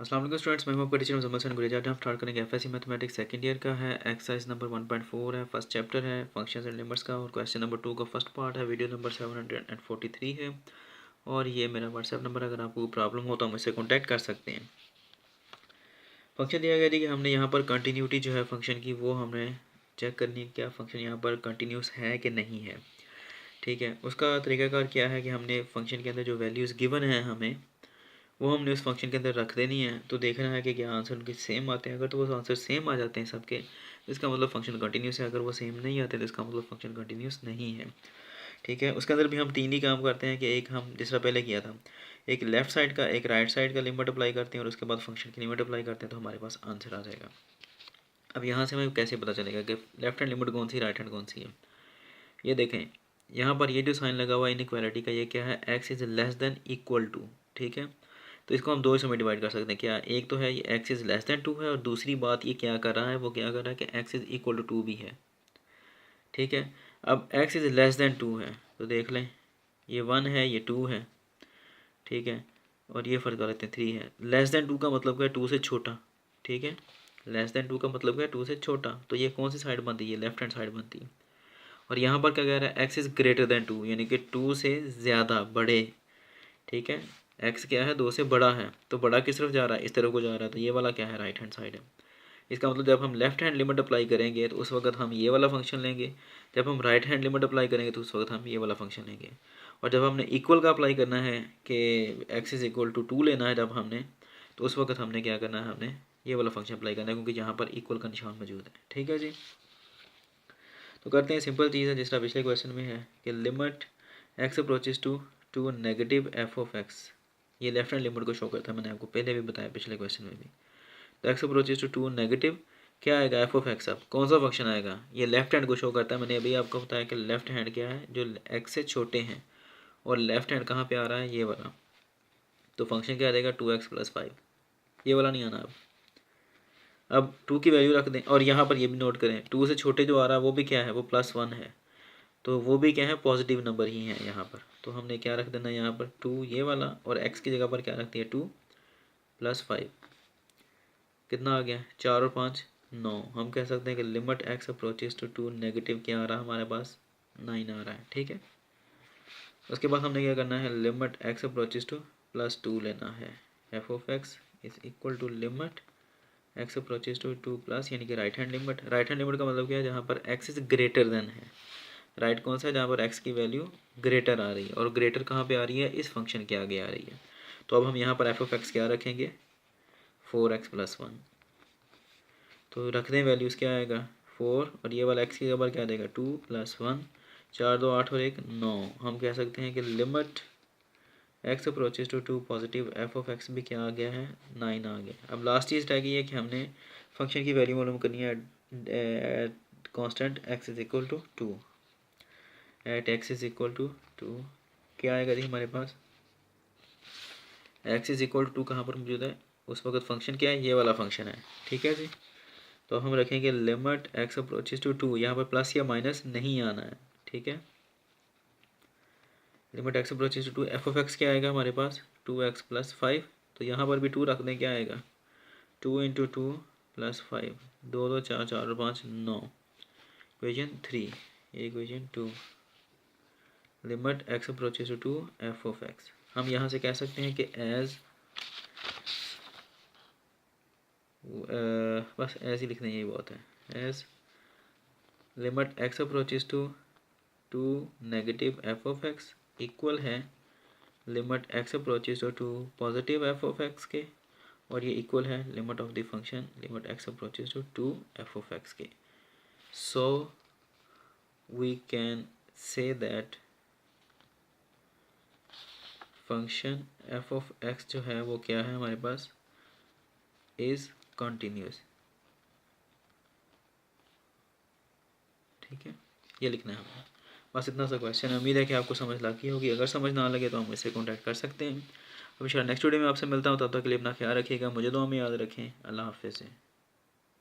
अस्सलाम वालेकुम स्टूडेंट्स, मैं हूं आपका टीचर मुज़म्मिल हसन गुरेजा। हम स्टार्ट करेंगे एफएससी मैथमेटिक्स सेकंड ईयर का है। एक्सरसाइज नंबर 1.4 है, फर्स्ट चैप्टर है फंक्शंस एंड लिमिट्स का, और क्वेश्चन नंबर 2 का फर्स्ट पार्ट है। वीडियो नंबर 743 है, और ये मेरा व्हाट्सएप नंबर, अगर आपको प्रॉब्लम हो तो मुझसे कॉन्टैक्ट कर सकते हैं। फंक्शन दिया गया थी कि हमने यहाँ पर कंटिन्यूटी जो है फंक्शन की, वो हमने चेक करनी है क्या फंक्शन यहाँ पर कंटिन्यूस है कि नहीं है। ठीक है, उसका तरीकाकार क्या है कि हमने फंक्शन के अंदर जो वैल्यूज़ गिवन है हमें, वो हमने उस फंक्शन के अंदर रख देनी है। तो देखना है कि क्या आंसर उनके सेम आते हैं। अगर तो वो आंसर सेम आ जाते हैं सबके, इसका मतलब फंक्शन कंटिन्यूस है। अगर वो सेम नहीं आते तो इसका मतलब फंक्शन कंटिन्यूस नहीं है। ठीक है, उसके अंदर भी हम तीन ही काम करते हैं कि एक हम जिस तरह पहले किया था, एक लेफ्ट साइड का एक राइट साइड का लिमिट अप्लाई करते हैं, और उसके बाद फंक्शन की लिमिट अप्लाई करते हैं, तो हमारे पास आंसर आ जाएगा। अब यहाँ से हमें कैसे पता चलेगा कि लेफ्ट हैंड लिमिट कौन सी, राइट हैंड कौन सी है। ये देखें, यहाँ पर ये जो साइन लगा हुआ है इनइक्वालिटी का, ये क्या है, x is less than equal to. ठीक है, तो इसको हम दो हिस्सों में डिवाइड कर सकते हैं। क्या, एक तो है ये एक्स इज़ लेस दैन 2 है, और दूसरी बात ये क्या कर रहा है, वो क्या कर रहा है कि एक्स इज़ इक्वल टू 2 भी है। ठीक है, अब एक्स इज़ लेस दैन 2 है तो देख लें, ये 1 है, ये 2 है। ठीक है, और ये फ़र्क कर लेते हैं 3 है। लेस दैन 2 का मतलब क्या है, 2 से छोटा। ठीक है, लेस दैन 2 का मतलब क्या है, 2 से छोटा। तो ये कौन सी साइड बनती है, ये लेफ्ट हैंड साइड बनती है। और यहाँ पर क्या कह रहा है, एक्स इज़ ग्रेटर दैन 2, यानी कि 2 से ज़्यादा, बड़े। ठीक है, एक्स क्या है, 2 से बड़ा है, तो बड़ा किस तरफ जा रहा है, इस तरफ को जा रहा है, तो ये वाला क्या है, राइट हैंड साइड है। इसका मतलब जब हम लेफ्ट हैंड लिमिट अप्लाई करेंगे तो उस वक्त हम ये वाला फंक्शन लेंगे, जब हम राइट हैंड लिमिट अप्लाई करेंगे तो उस वक्त हम ये वाला फंक्शन लेंगे। और जब हमने इक्वल का अप्लाई करना है कि एक्स इज़ इक्वल टू 2 लेना है जब हमने, तो उस वक्त हमने क्या करना है, हमने ये वाला फंक्शन अप्लाई करना है, क्योंकि यहाँ पर इक्वल का निशान मौजूद है। ठीक है जी, तो करते हैं। सिंपल चीज़ है, जिस तरह पिछले क्वेश्चन में है कि limit x approaches to negative F of x, ये लेफ्ट हैंड लिमिट को शो करता है, मैंने आपको पहले भी बताया पिछले क्वेश्चन में भी। तो एक्स अप्रोचेज टू नेगेटिव क्या आएगा, एफ ऑफ एक्स। अब कौन सा फंक्शन आएगा, ये लेफ्ट हैंड को शो करता है। मैंने अभी आपको बताया कि लेफ्ट हैंड क्या है, जो एक्स से छोटे हैं, और लेफ्ट हैंड कहाँ पे आ रहा है, ये वाला। तो फंक्शन क्या आ जाएगा, 2x + 5, ये वाला नहीं आना। अब 2 की वैल्यू रख दें, और यहाँ पर ये भी नोट करें, 2 से छोटे जो आ रहा है वो भी क्या है, वो +1 है, तो वो भी क्या है, पॉजिटिव नंबर ही है यहाँ पर। तो हमने क्या रख देना यहाँ पर, 2 ये वाला, और x की जगह पर क्या रखती है, 2 + 5। कितना आ गया, 4 और 5 9। हम कह सकते हैं कि limit x approaches to negative क्या आ रहा है हमारे पास, 9 आ रहा है। ठीक है, उसके बाद हमने क्या करना है, लिमिट x अप्रोचेज टू +2 लेना है। F of x is equal to limit x approaches to 2+, यानी कि right hand limit. Right hand limit का मतलब क्या है, जहाँ पर x इज ग्रेटर देन है। राइट कौन सा है, जहाँ पर x की वैल्यू ग्रेटर आ रही है, और ग्रेटर कहाँ पे आ रही है, इस फंक्शन के आगे आ रही है। तो अब हम यहाँ पर एफ ऑफ एक्स क्या रखेंगे, 4x + 1। तो रख दें वैल्यूज़, क्या आएगा 4, और ये वाला x की जगह क्या देगा, 2 + 1, 4 2 8 और 1 9। हम कह सकते हैं कि limit x approaches to 2 positive F of x भी क्या आ गया है, 9 आ गया। अब लास्ट चीज़ रह गई है कि हमने फंक्शन की वैल्यू मालूम करनी है at constant x is equal to 2। At x is equal to 2 क्या आएगा जी हमारे पास, x इज इक्वल टू 2 कहाँ पर मौजूद है, उस वक्त फंक्शन क्या है, ये वाला फंक्शन है। ठीक है जी, तो हम रखेंगे लिमिट x अप्रोचेज टू 2, यहाँ पर प्लस या माइनस नहीं आना है। ठीक है, limit x approaches to 2, f of x क्या आएगा हमारे पास, 2x + 5। तो यहाँ पर भी 2 रख दें, क्या आएगा, 2 × 2 + 5, 2 2 4 4 और 5 9, equation 3, equation 2। Limit x approaches to F of x, हम यहाँ से कह सकते हैं कि एज बस एज ही लिखना, यही बहुत है। As limit x approaches to negative F of X equal है limit x approaches to positive F of X के, और ये इक्वल है limit of the function limit x approaches to F of X के। So we can say that function F of X जो है वो क्या है हमारे पास, इज कंटिन्यूस। ठीक है, ये लिखना है हमें, बस इतना सा क्वेश्चन है। उम्मीद है कि आपको समझ लगी होगी। अगर समझ ना लगे तो हम मुझसे कॉन्टैक्ट कर सकते हैं। अब इंशाल्लाह नेक्स्ट वीडियो में आपसे मिलता हूँ, तब तक के लिए अपना ख्याल रखिएगा, मुझे दुआ में याद रखें। अल्लाह हाफ़िज़।